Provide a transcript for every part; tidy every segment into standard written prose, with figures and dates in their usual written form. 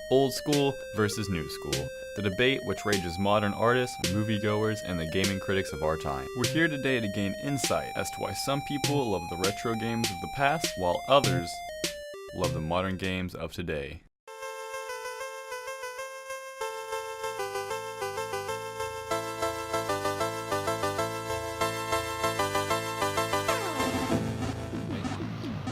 Old school versus new school. The debate which rages modern artists, moviegoers, and the gaming critics of our time. We're here today to gain insight as to why some people love the retro games of the past while others love the modern games of today.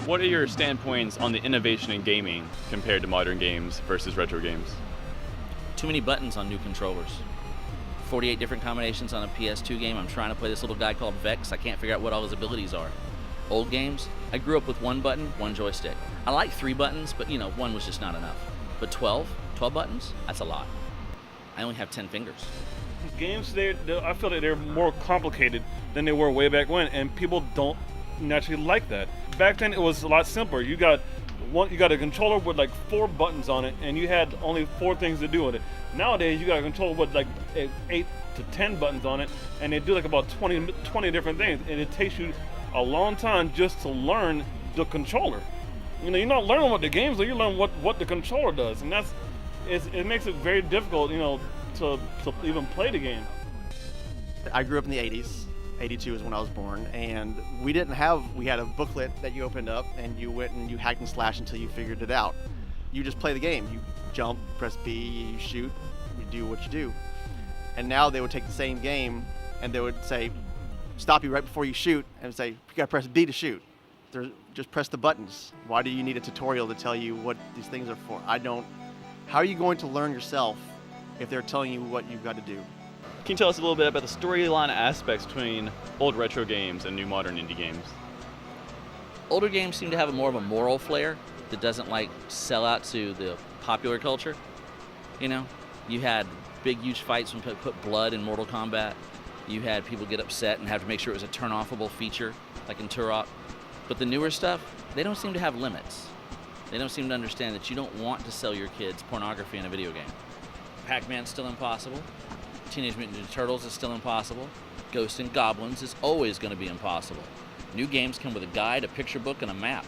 What are your standpoints on the innovation in gaming compared to modern games versus retro games? Too many buttons on new controllers. 48 different combinations on a PS2 game. I'm trying to play this little guy called Vex. I can't figure out what all his abilities are. Old games, I grew up with one button, one joystick. I like 3 buttons, but one was just not enough. But 12 buttons, that's a lot. I only have 10 fingers. Games today, I feel that they're more complicated than they were way back when, and people don't naturally like that. Back then it was a lot simpler. You got a controller with like 4 buttons on it, and you had only 4 things to do with it. Nowadays you got a controller with like 8 to 10 buttons on it, and they do like about 20 different things, and it takes you a long time just to learn the controller. You're not learning what the games do, you learn what the controller does, and it makes it very difficult, to even play the game. I grew up in the 80s. 82 is when I was born, and we had a booklet that you opened up and you went and you hacked and slashed until you figured it out. You just play the game. You jump, press B, you shoot, you do what you do. And now they would take the same game and they would say, stop you right before you shoot, and say, you gotta press B to shoot. Just press the buttons. Why do you need a tutorial to tell you what these things are for? How are you going to learn yourself if they're telling you what you've got to do? Can you tell us a little bit about the storyline aspects between old retro games and new modern indie games? Older games seem to have more of a moral flair that doesn't sell out to the popular culture. You had big, huge fights when people put blood in Mortal Kombat. You had people get upset and have to make sure it was a turn-offable feature, like in Turok. But the newer stuff, they don't seem to have limits. They don't seem to understand that you don't want to sell your kids pornography in a video game. Pac-Man's still impossible. Teenage Mutant Ninja Turtles is still impossible. Ghosts and Goblins is always going to be impossible. New games come with a guide, a picture book, and a map.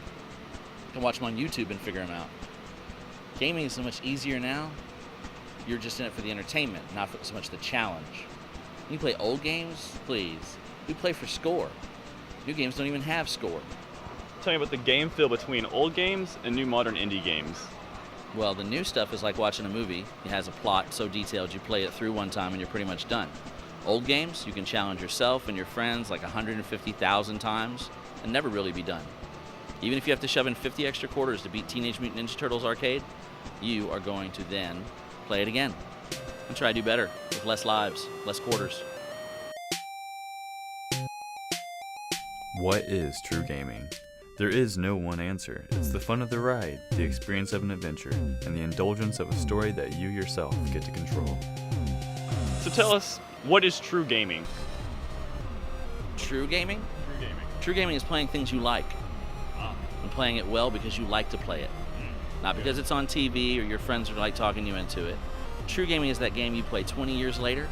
You can watch them on YouTube and figure them out. Gaming is so much easier now. You're just in it for the entertainment, not for so much the challenge. You play old games, please. We play for score. New games don't even have score. Tell me about the game feel between old games and new modern indie games. Well, the new stuff is like watching a movie. It has a plot so detailed you play it through one time and you're pretty much done. Old games, you can challenge yourself and your friends 150,000 times and never really be done. Even if you have to shove in 50 extra quarters to beat Teenage Mutant Ninja Turtles Arcade, you are going to then play it again and try to do better with less lives, less quarters. What is true gaming? There is no one answer. It's the fun of the ride, the experience of an adventure, and the indulgence of a story that you yourself get to control. So tell us, what is true gaming? True gaming? True gaming. True gaming is playing things you like. And playing it well because you like to play it. Not because it's on TV or your friends are talking you into it. True gaming is that game you play 20 years later